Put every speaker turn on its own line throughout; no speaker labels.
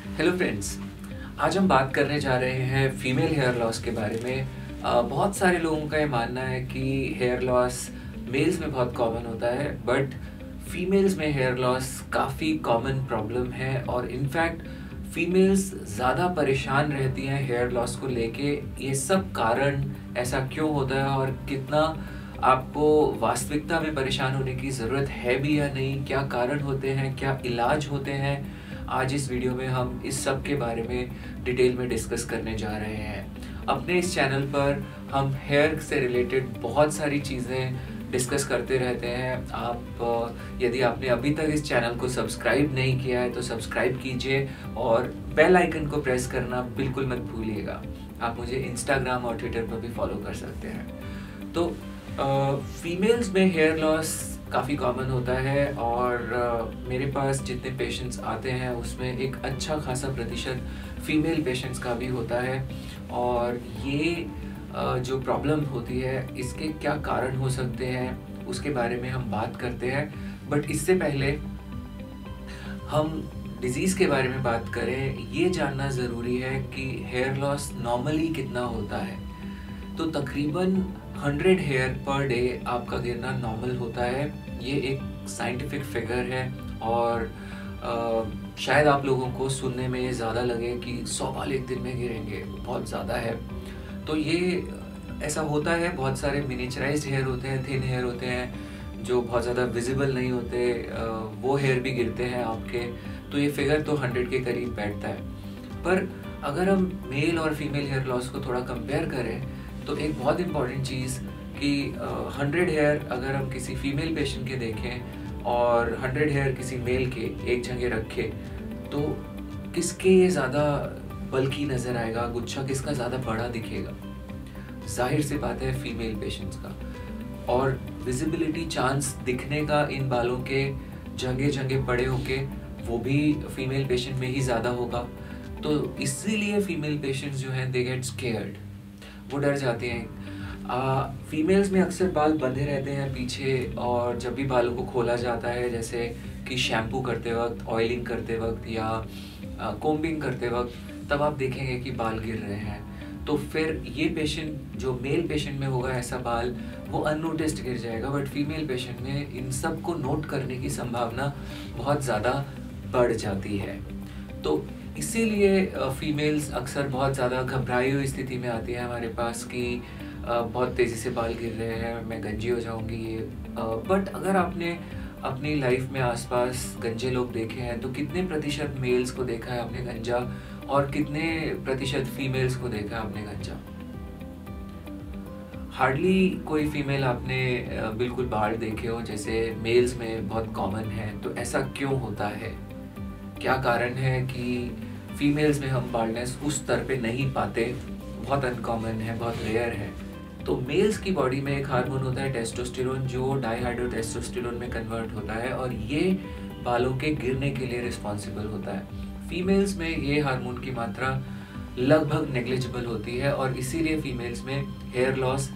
Hello friends, आज हम बात करने जा रहे हैं फीमेल हेयर लॉस के बारे में। बहुत सारे लोगों का ये मानना है कि हेयर लॉस मेल्स में बहुत कॉमन होता है, बट फीमेल्स में हेयर लॉस काफ़ी कॉमन प्रॉब्लम है और इनफैक्ट फीमेल्स ज़्यादा परेशान रहती हैं हेयर लॉस को लेके। ये सब कारण ऐसा क्यों होता है और कितना आपको वास्तविकता में परेशान होने की ज़रूरत है भी या नहीं, क्या कारण होते हैं, क्या इलाज होते हैं, आज इस वीडियो में हम इस सब के बारे में डिटेल में डिस्कस करने जा रहे हैं। अपने इस चैनल पर हम हेयर से रिलेटेड बहुत सारी चीज़ें डिस्कस करते रहते हैं। आप यदि आपने अभी तक इस चैनल को सब्सक्राइब नहीं किया है तो सब्सक्राइब कीजिए और बेल आइकन को प्रेस करना बिल्कुल मत भूलिएगा। आप मुझे इंस्टाग्राम और ट्विटर पर भी फॉलो कर सकते हैं। तो फीमेल्स में हेयर लॉस काफ़ी कॉमन होता है और मेरे पास जितने पेशेंट्स आते हैं उसमें एक अच्छा खासा प्रतिशत फीमेल पेशेंट्स का भी होता है। और ये जो प्रॉब्लम होती है इसके क्या कारण हो सकते हैं उसके बारे में हम बात करते हैं। बट इससे पहले हम डिज़ीज़ के बारे में बात करें, ये जानना ज़रूरी है कि हेयर लॉस नॉर्मली कितना होता है। तो तकरीबन 100 हेयर पर डे आपका गिरना नॉर्मल होता है। ये एक साइंटिफिक फिगर है और शायद आप लोगों को सुनने में ये ज़्यादा लगे कि 100 बाल एक दिन में गिरेंगे, बहुत ज़्यादा है। तो ये ऐसा होता है। बहुत सारे मिनिचराइज्ड हेयर होते हैं, थिन हेयर होते हैं जो बहुत ज़्यादा विजिबल नहीं होते, वो हेयर भी गिरते हैं आपके। तो ये फिगर तो 100 के करीब बैठता है। पर अगर हम मेल और फीमेल हेयर लॉस को थोड़ा कंपेयर करें तो एक बहुत इम्पॉर्टेंट चीज़ कि 100 हेयर अगर हम किसी फीमेल पेशेंट के देखें और 100 हेयर किसी मेल के एक जगह रखें तो किसके ये ज़्यादा बल्कि नज़र आएगा, गुच्छा किसका ज़्यादा बड़ा दिखेगा? जाहिर सी बात है फीमेल पेशेंट्स का। और विजिबिलिटी चांस दिखने का इन बालों के जगह जगह बड़े होके वो भी फीमेल पेशेंट में ही ज़्यादा होगा। तो इसीलिए फीमेल पेशेंट्स जो हैं दे गेट स्केयर्ड, वो डर जाते हैं। फीमेल्स में अक्सर बाल बंधे रहते हैं पीछे और जब भी बालों को खोला जाता है, जैसे कि शैम्पू करते वक्त, ऑयलिंग करते वक्त या कोम्बिंग करते वक्त, तब आप देखेंगे कि बाल गिर रहे हैं। तो फिर ये पेशेंट जो मेल पेशेंट में होगा ऐसा बाल, वो अननोटिस्ड गिर जाएगा, बट फीमेल पेशेंट में इन सब को नोट करने की संभावना बहुत ज़्यादा बढ़ जाती है। तो इसीलिए फीमेल्स अक्सर बहुत ज़्यादा घबराई हुई स्थिति में आती है हमारे पास कि बहुत तेज़ी से बाल गिर रहे हैं, मैं गंजी हो जाऊंगी ये। बट अगर आपने अपनी लाइफ में आसपास गंजे लोग देखे हैं तो कितने प्रतिशत मेल्स को देखा है आपने गंजा और कितने प्रतिशत फीमेल्स को देखा है आपने गंजा? हार्डली कोई फीमेल आपने बिल्कुल बाल देखे हो जैसे मेल्स में बहुत कॉमन है। तो ऐसा क्यों होता है? क्या कारण है कि फीमेल्स में हम बाल्डनेस उस स्तर पे नहीं पाते? बहुत अनकॉमन है, बहुत रेयर है। तो मेल्स की बॉडी में एक हार्मोन होता है टेस्टोस्टेरोन, जो डाइहाइड्रोटेस्टोस्टेरोन में कन्वर्ट होता है और ये बालों के गिरने के लिए रिस्पॉन्सिबल होता है। फीमेल्स में ये हार्मोन की मात्रा लगभग नेग्लिजिबल होती है और इसीलिए फीमेल्स में हेयर लॉस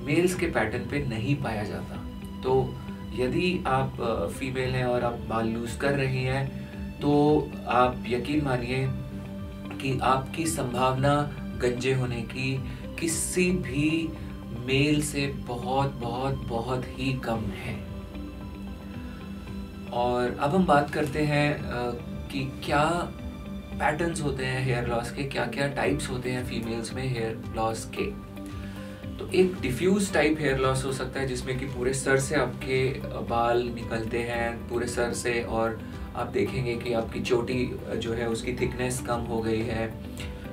मेल्स के पैटर्न पे नहीं पाया जाता। तो यदि आप फीमेल हैं और आप बाल लूज कर रही हैं तो आप यकीन मानिए कि आपकी संभावना गंजे होने की किसी भी मेल से बहुत बहुत बहुत ही कम है। और अब हम बात करते हैं कि क्या पैटर्न्स होते हैं हेयर लॉस के, क्या क्या टाइप्स होते हैं फीमेल्स में हेयर लॉस के। तो एक डिफ्यूज टाइप हेयर लॉस हो सकता है जिसमें कि पूरे सर से आपके बाल निकलते हैं, पूरे सर से, और आप देखेंगे कि आपकी चोटी जो है उसकी थिकनेस कम हो गई है।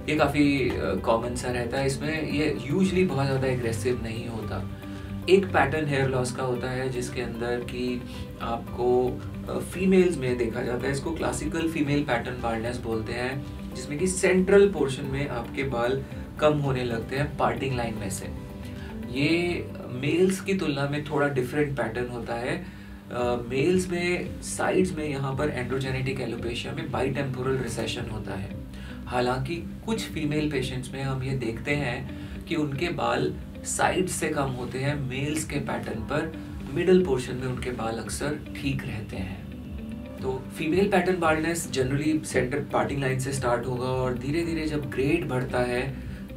ये काफ़ी कॉमन सा रहता है। इसमें ये यूजुअली बहुत ज़्यादा एग्रेसिव नहीं होता। एक पैटर्न हेयर लॉस का होता है जिसके अंदर कि आपको फीमेल्स में देखा जाता है, इसको क्लासिकल फीमेल पैटर्न बाल्डनेस बोलते हैं, जिसमें कि सेंट्रल पोर्शन में आपके बाल कम होने लगते हैं पार्टिंग लाइन में से। ये मेल्स की तुलना में थोड़ा डिफरेंट पैटर्न होता है। मेल्स में साइड्स में यहाँ पर एंड्रोजेनेटिक एलोपेशिया में बाइटेम्पोरल रिसेशन होता है। हालांकि कुछ फीमेल पेशेंट्स में हम ये देखते हैं कि उनके बाल साइड से कम होते हैं मेल्स के पैटर्न पर, मिडल पोर्शन में उनके बाल अक्सर ठीक रहते हैं। तो female pattern baldness generally centre parting line से स्टार्ट होगा और धीरे धीरे जब ग्रेड बढ़ता है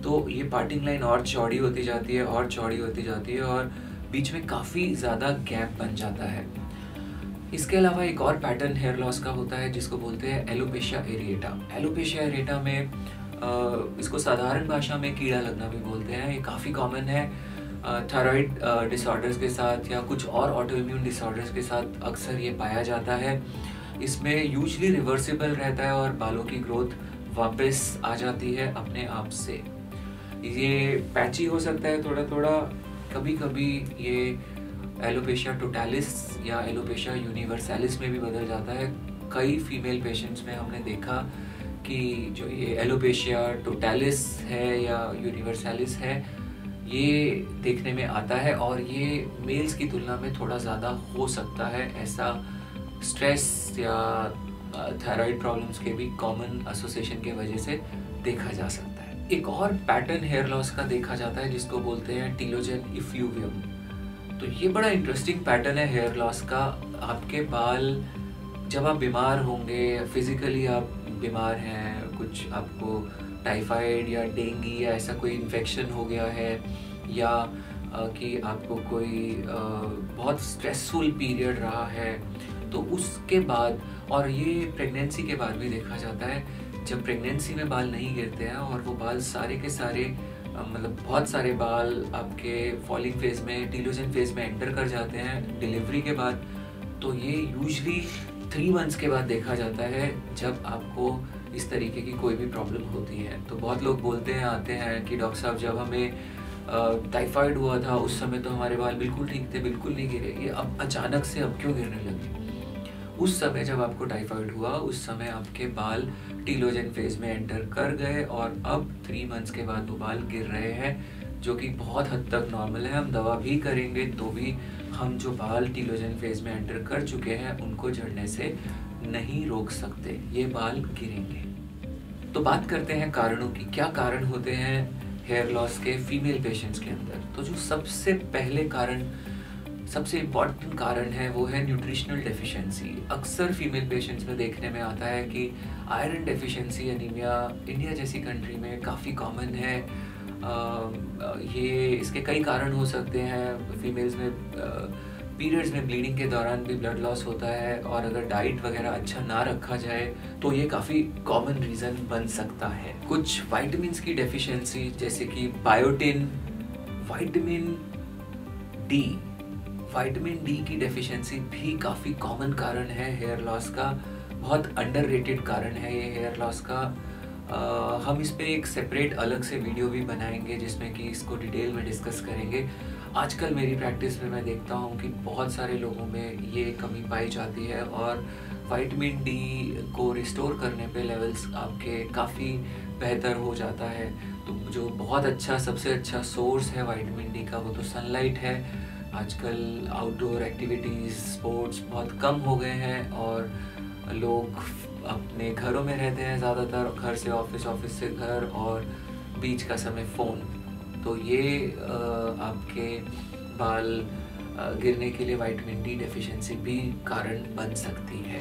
तो ये पार्टिंग लाइन और चौड़ी होती जाती है और चौड़ी होती जाती है और बीच में काफ़ी ज़्यादा गैप बन जाता है। इसके अलावा एक और पैटर्न हेयर लॉस का होता है जिसको बोलते हैं एलोपेशिया एरिएटा। एलोपेशिया एरिएटा में इसको साधारण भाषा में कीड़ा लगना भी बोलते हैं। ये काफ़ी कॉमन है थायराइड डिसऑर्डर्स के साथ या कुछ और ऑटोइम्यून डिसऑर्डर्स के साथ अक्सर ये पाया जाता है। इसमें यूजली रिवर्सिबल रहता है और बालों की ग्रोथ वापस आ जाती है अपने आप से। ये पैची हो सकता है थोड़ा थोड़ा, कभी कभी ये एलोपेशिया टोटालिस या एलोपेशिया यूनिवर्सैलिस में भी बदल जाता है। कई फीमेल पेशेंट्स में हमने देखा कि जो ये एलोपेशिया टोटालिस है या यूनिवर्सैलिस है ये देखने में आता है और ये मेल्स की तुलना में थोड़ा ज़्यादा हो सकता है। ऐसा स्ट्रेस या थायराइड प्रॉब्लम्स के भी कॉमन एसोसिएशन के वजह से देखा जा सकता है। एक और पैटर्न हेयर लॉस का देखा जाता है जिसको बोलते हैं टीलोजन इफ्यूवियम। तो ये बड़ा इंटरेस्टिंग पैटर्न है हेयर लॉस का। आपके बाल जब आप बीमार होंगे, फिजिकली आप बीमार हैं, कुछ आपको टाइफाइड या डेंगू या ऐसा कोई इन्फेक्शन हो गया है या कि आपको कोई बहुत स्ट्रेसफुल पीरियड रहा है, तो उसके बाद, और ये प्रेगनेंसी के बाद भी देखा जाता है, जब प्रेगनेंसी में बाल नहीं गिरते हैं और वो बाल सारे के सारे मतलब बहुत सारे बाल आपके फॉलिंग फेज में, टीलोजन फेज में एंटर कर जाते हैं डिलीवरी के बाद, तो ये यूजली 3 मंथ्स के बाद देखा जाता है जब आपको इस तरीके की कोई भी प्रॉब्लम होती है। तो बहुत लोग बोलते हैं, आते हैं कि डॉक्टर साहब जब हमें टाइफाइड हुआ था उस समय तो हमारे बाल बिल्कुल ठीक थे, बिल्कुल नहीं गिरे, ये अब अचानक से अब क्यों गिरने लगे? उस समय जब आपको टाइफाइड हुआ उस समय आपके बाल टीलोजन फेज में एंटर कर गए और अब 3 मंथ्स के बाद वो बाल गिर रहे हैं, जो कि बहुत हद तक नॉर्मल है। हम दवा भी करेंगे तो भी हम जो बाल टीलोजन फेज में एंटर कर चुके हैं उनको झड़ने से नहीं रोक सकते, ये बाल गिरेंगे। तो बात करते हैं कारणों की। क्या कारण होते हैं हेयर लॉस के फीमेल पेशेंट्स के अंदर? तो जो सबसे पहले कारण, सबसे इम्पॉर्टेंट कारण है वो है न्यूट्रिशनल डेफिशिएंसी। अक्सर फीमेल पेशेंट्स में देखने में आता है कि आयरन डेफिशिएंसी एनीमिया इंडिया जैसी कंट्री में काफ़ी कॉमन है। ये इसके कई कारण हो सकते हैं। फीमेल्स में पीरियड्स में ब्लीडिंग के दौरान भी ब्लड लॉस होता है और अगर डाइट वगैरह अच्छा ना रखा जाए तो ये काफ़ी कॉमन रीज़न बन सकता है। कुछ वाइटामिन्स की डेफिशिएंसी जैसे कि biotin, vitamin D, vitamin D की डेफिशिएंसी भी काफ़ी कॉमन कारण है हेयर लॉस का। बहुत अंडररेटेड कारण है ये हेयर लॉस का। हम इस पे एक सेपरेट अलग से वीडियो भी बनाएंगे जिसमें कि इसको डिटेल में डिस्कस करेंगे। आजकल मेरी प्रैक्टिस में मैं देखता हूँ कि बहुत सारे लोगों में ये कमी पाई जाती है और विटामिन डी को रिस्टोर करने पे लेवल्स आपके काफ़ी बेहतर हो जाता है। तो जो बहुत अच्छा, सबसे अच्छा सोर्स है विटामिन डी का वो तो सनलाइट है। आजकल आउटडोर एक्टिविटीज़, स्पोर्ट्स बहुत कम हो गए हैं और लोग अपने घरों में रहते हैं ज़्यादातर, घर से ऑफिस, ऑफिस से घर और बीच का समय फ़ोन। तो ये आपके बाल गिरने के लिए विटामिन डी डेफिशिएंसी भी कारण बन सकती है।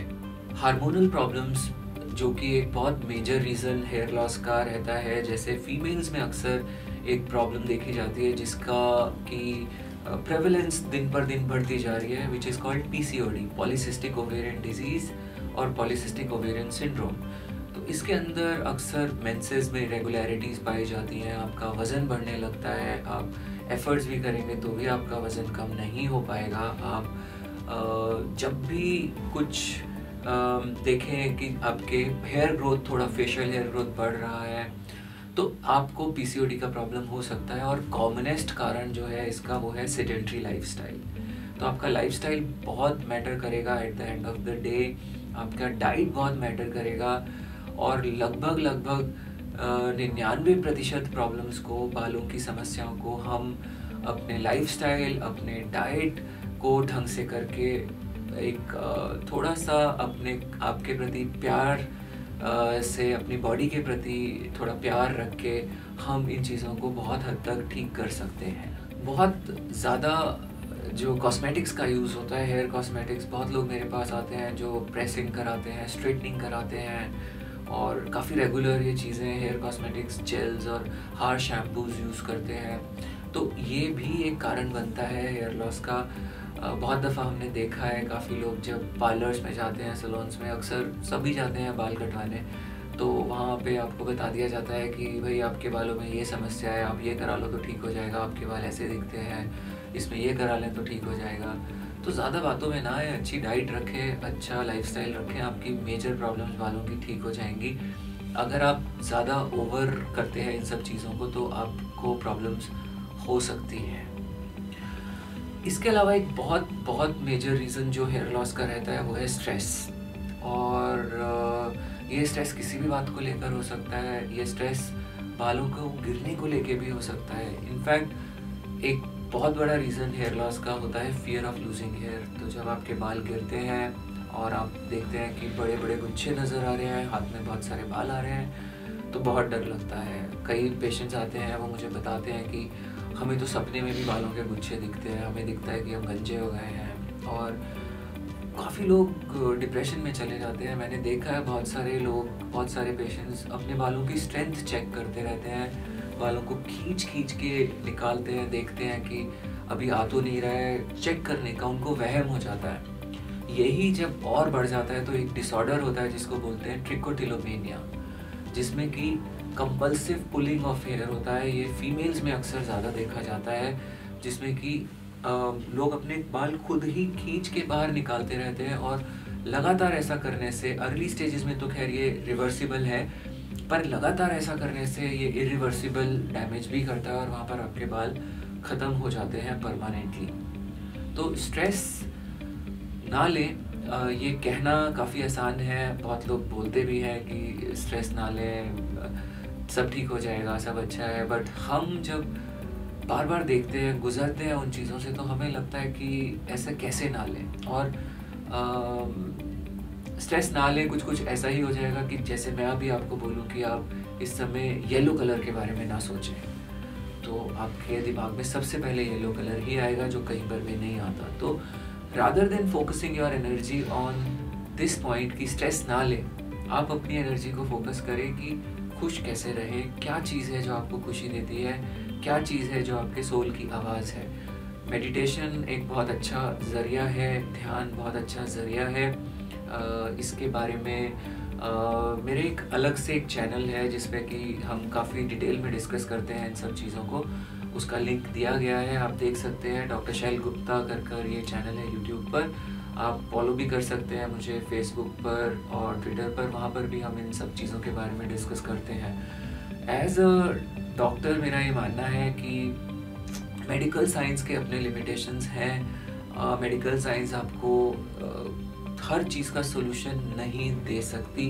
हार्मोनल प्रॉब्लम्स जो कि एक बहुत मेजर रीज़न हेयर लॉस का रहता है। जैसे फीमेल्स में अक्सर एक प्रॉब्लम देखी जाती है जिसका कि प्रेवलेंस दिन पर दिन बढ़ती जा रही है, which is called PCOD, polycystic ovarian disease और पॉलीसिस्टिक ओवेरियन सिंड्रोम। तो इसके अंदर अक्सर मेंसेस में इरेगुलरिटीज़ पाई जाती हैं, आपका वज़न बढ़ने लगता है, आप एफर्ट्स भी करेंगे तो भी आपका वज़न कम नहीं हो पाएगा। आप जब भी कुछ देखें कि आपके हेयर ग्रोथ, थोड़ा फेशियल हेयर ग्रोथ बढ़ रहा है तो आपको पीसीओडी का प्रॉब्लम हो सकता है। और कॉमनेस्ट कारण जो है इसका वो है सेडेंट्री लाइफस्टाइल। तो आपका लाइफस्टाइल बहुत मैटर करेगा। At the end of the day आपका डाइट बहुत मैटर करेगा और लगभग 99% प्रॉब्लम्स को, बालों की समस्याओं को हम अपने लाइफस्टाइल, अपने डाइट को ढंग से करके एक थोड़ा सा अपने आपके प्रति प्यार से, अपनी बॉडी के प्रति थोड़ा प्यार रख के हम इन चीज़ों को बहुत हद तक ठीक कर सकते हैं। बहुत ज़्यादा जो कॉस्मेटिक्स का यूज़ होता है, हेयर कॉस्मेटिक्स, बहुत लोग मेरे पास आते हैं जो प्रेसिंग कराते हैं, स्ट्रेटनिंग कराते हैं और काफ़ी रेगुलर ये चीज़ें हेयर कॉस्मेटिक्स, जेल्स और हार शैम्पूज़ यूज़ करते हैं। तो ये भी एक कारण बनता है हेयर लॉस का। बहुत दफ़ा हमने देखा है, काफ़ी लोग जब पार्लर्स में जाते हैं, सैलून्स में, अक्सर सभी जाते हैं बाल कटवाने, तो वहाँ पे आपको बता दिया जाता है कि भाई आपके बालों में ये समस्या है, आप ये करा लो तो ठीक हो जाएगा, आपके बाल ऐसे दिखते हैं, इसमें ये करा लें तो ठीक हो जाएगा। तो ज़्यादा बातों में ना आए, अच्छी डाइट रखें, अच्छा लाइफस्टाइल रखें, आपकी मेजर प्रॉब्लम्स बालों की ठीक हो जाएंगी। अगर आप ज़्यादा ओवर करते हैं इन सब चीज़ों को तो आपको प्रॉब्लम्स हो सकती हैं। इसके अलावा एक बहुत बहुत मेजर रीज़न जो हेयर लॉस का रहता है वो है स्ट्रेस। और ये स्ट्रेस किसी भी बात को लेकर हो सकता है, ये स्ट्रेस बालों को गिरने को लेके भी हो सकता है। इनफैक्ट एक बहुत बड़ा रीज़न हेयर लॉस का होता है फियर ऑफ लूजिंग हेयर। तो जब आपके बाल गिरते हैं और आप देखते हैं कि बड़े बड़े गुच्छे नज़र आ रहे हैं, हाथ में बहुत सारे बाल आ रहे हैं, तो बहुत डर लगता है। कई पेशेंट्स आते हैं, वो मुझे बताते हैं कि हमें तो सपने में भी बालों के गुच्छे दिखते हैं, हमें दिखता है कि हम गंजे हो गए हैं। और काफ़ी लोग डिप्रेशन में चले जाते हैं। मैंने देखा है बहुत सारे लोग, बहुत सारे पेशेंट्स अपने बालों की स्ट्रेंथ चेक करते रहते हैं, बालों को खींच खींच के निकालते हैं, देखते हैं कि अभी आ तो नहीं रहा है, चेक करने का उनको वहम हो जाता है। यही जब और बढ़ जाता है तो एक डिसऑर्डर होता है जिसको बोलते हैं ट्रिकोटिलोमेनिया, जिसमें कि कंपल्सिव पुलिंग ऑफ हेयर होता है। ये फीमेल्स में अक्सर ज़्यादा देखा जाता है, जिसमें कि लोग अपने बाल खुद ही खींच के बाहर निकालते रहते हैं। और लगातार ऐसा करने से, अर्ली स्टेजेस में तो खैर ये रिवर्सिबल है, पर लगातार ऐसा करने से ये इरिवर्सिबल डैमेज भी करता है और वहाँ पर आपके बाल ख़त्म हो जाते हैं परमानेंटली। तो स्ट्रेस ना लें, ये कहना काफ़ी आसान है, बहुत लोग बोलते भी हैं कि स्ट्रेस ना लें, सब ठीक हो जाएगा, सब अच्छा है। बट हम जब बार बार देखते हैं, गुजरते हैं उन चीज़ों से, तो हमें लगता है कि ऐसा कैसे ना लें। और स्ट्रेस ना लें, कुछ कुछ ऐसा ही हो जाएगा कि जैसे मैं अभी आपको बोलूँ कि आप इस समय येलो कलर के बारे में ना सोचें, तो आपके दिमाग में सबसे पहले येलो कलर ही आएगा, जो कहीं पर भी नहीं आता। तो rather than focusing your energy on this point कि स्ट्रेस ना लें, आप अपनी एनर्जी को फोकस करें कि खुश कैसे रहें, क्या चीज़ है जो आपको खुशी देती है, क्या चीज़ है जो आपके सोल की आवाज़ है। मेडिटेशन एक बहुत अच्छा ज़रिया है, ध्यान बहुत अच्छा ज़रिया है। इसके बारे में मेरे एक अलग से एक चैनल है जिसपे कि हम काफ़ी डिटेल में डिस्कस करते हैं इन सब चीज़ों को। उसका लिंक दिया गया है, आप देख सकते हैं। डॉक्टर शैल गुप्ता कर ये चैनल है यूट्यूब पर, आप फॉलो भी कर सकते हैं मुझे फेसबुक पर और ट्विटर पर, वहाँ पर भी हम इन सब चीज़ों के बारे में डिस्कस करते हैं। एज अ डॉक्टर मेरा ये मानना है कि मेडिकल साइंस के अपने लिमिटेशंस हैं। मेडिकल साइंस आपको हर चीज़ का सॉल्यूशन नहीं दे सकती।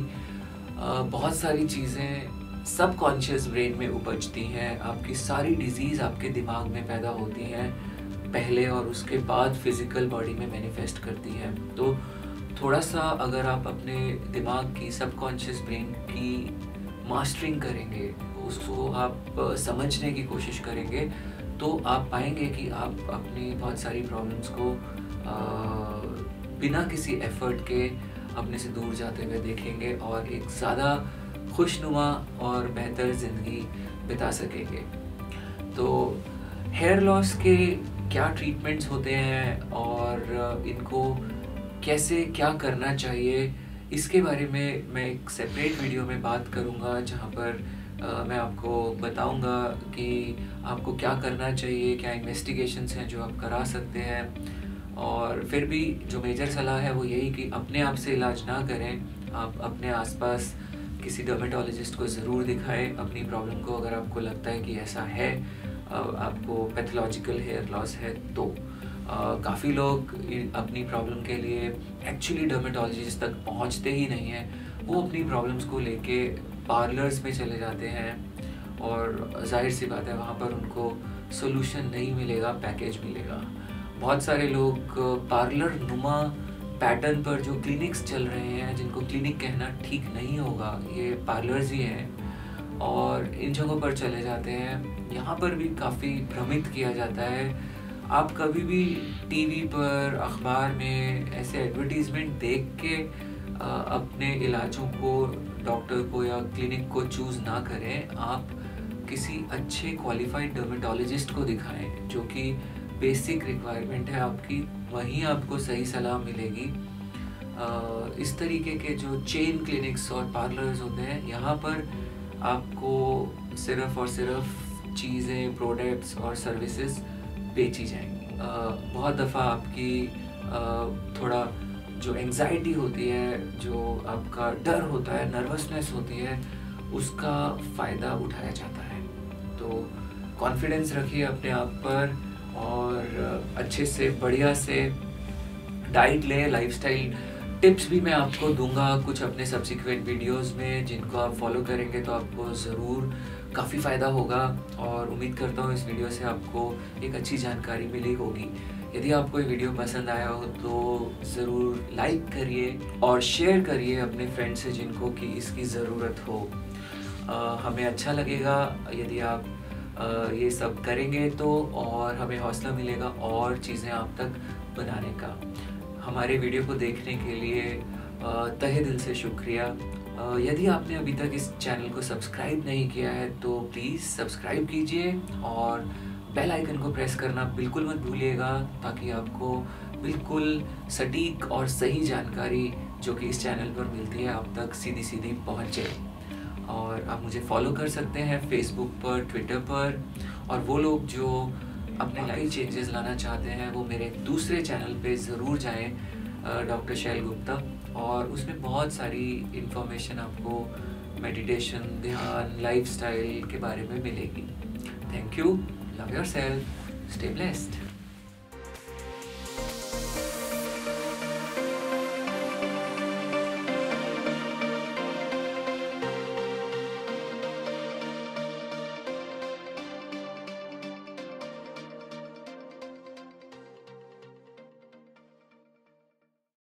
बहुत सारी चीज़ें सबकॉन्शियस ब्रेन में उपजती हैं, आपकी सारी डिजीज़ आपके दिमाग में पैदा होती हैं पहले, और उसके बाद फिज़िकल बॉडी में मैनिफेस्ट करती हैं। तो थोड़ा सा अगर आप अपने दिमाग की, सबकॉन्शियस ब्रेन की मास्टरिंग करेंगे, उसको आप समझने की कोशिश करेंगे, तो आप पाएंगे कि आप अपनी बहुत सारी प्रॉब्लम्स को बिना किसी एफर्ट के अपने से दूर जाते हुए देखेंगे और एक ज़्यादा खुशनुमा और बेहतर ज़िंदगी बिता सकेंगे। तो हेयर लॉस के क्या ट्रीटमेंट्स होते हैं और इनको कैसे क्या करना चाहिए, इसके बारे में मैं एक सेपरेट वीडियो में बात करूँगा, जहाँ पर मैं आपको बताऊँगा कि आपको क्या करना चाहिए, क्या इन्वेस्टिगेशंस हैं जो आप करा सकते हैं। और फिर भी जो मेजर सलाह है वो यही कि अपने आप से इलाज ना करें, आप अपने आसपास किसी डर्मेटोलॉजिस्ट को ज़रूर दिखाएं अपनी प्रॉब्लम को, अगर आपको लगता है कि ऐसा है, आपको पैथोलॉजिकल हेयर लॉस है। तो काफ़ी लोग अपनी प्रॉब्लम के लिए एक्चुअली डर्मेटोलॉजिस्ट तक पहुंचते ही नहीं हैं, वो अपनी प्रॉब्लम्स को लेके पार्लर्स में चले जाते हैं और जाहिर सी बात है वहाँ पर उनको सोल्यूशन नहीं मिलेगा, पैकेज मिलेगा। बहुत सारे लोग पार्लर नुमा पैटर्न पर जो क्लिनिक्स चल रहे हैं, जिनको क्लिनिक कहना ठीक नहीं होगा, ये पार्लर्स ही हैं, और इन जगहों पर चले जाते हैं। यहाँ पर भी काफ़ी भ्रमित किया जाता है। आप कभी भी टीवी पर, अखबार में ऐसे एडवर्टीजमेंट देख के अपने इलाजों को, डॉक्टर को या क्लिनिक को चूज़ ना करें। आप किसी अच्छे क्वालिफाइड डर्मेटोलॉजिस्ट को दिखाएं, जो कि बेसिक रिक्वायरमेंट है आपकी, वहीं आपको सही सलाह मिलेगी। इस तरीके के जो चेन क्लिनिक्स और पार्लर्स होते हैं, यहाँ पर आपको सिर्फ और सिर्फ चीज़ें, प्रोडक्ट्स और सर्विसेज बेची जाएंगी। बहुत दफ़ा आपकी थोड़ा जो एंजाइटी होती है, जो आपका डर होता है, नर्वसनेस होती है, उसका फ़ायदा उठाया जाता है। तो कॉन्फिडेंस रखिए अपने आप पर और अच्छे से बढ़िया से डाइट लें। लाइफस्टाइल टिप्स भी मैं आपको दूंगा कुछ अपने सब्सिक्वेंट वीडियोस में, जिनको आप फॉलो करेंगे तो आपको ज़रूर काफ़ी फ़ायदा होगा। और उम्मीद करता हूँ इस वीडियो से आपको एक अच्छी जानकारी मिली होगी। यदि आपको ये वीडियो पसंद आया हो तो ज़रूर लाइक करिए और शेयर करिए अपने फ्रेंड से जिनको कि इसकी ज़रूरत हो। हमें अच्छा लगेगा यदि आप ये सब करेंगे तो, और हमें हौसला मिलेगा और चीज़ें आप तक बनाने का। हमारे वीडियो को देखने के लिए तहे दिल से शुक्रिया। यदि आपने अभी तक इस चैनल को सब्सक्राइब नहीं किया है तो प्लीज़ सब्सक्राइब कीजिए और बेल आइकन को प्रेस करना बिल्कुल मत भूलिएगा, ताकि आपको बिल्कुल सटीक और सही जानकारी जो कि इस चैनल पर मिलती है आप तक सीधी सीधी पहुँचे। और आप मुझे फॉलो कर सकते हैं फेसबुक पर, ट्विटर पर, और वो लोग जो अपने लाइफ चेंजेस लाना चाहते हैं वो मेरे दूसरे चैनल पे ज़रूर जाएं, डॉक्टर शैल गुप्ता, और उसमें बहुत सारी इन्फॉर्मेशन आपको मेडिटेशन, ध्यान, लाइफस्टाइल के बारे में मिलेगी। Thank you, love yourself, stay blessed.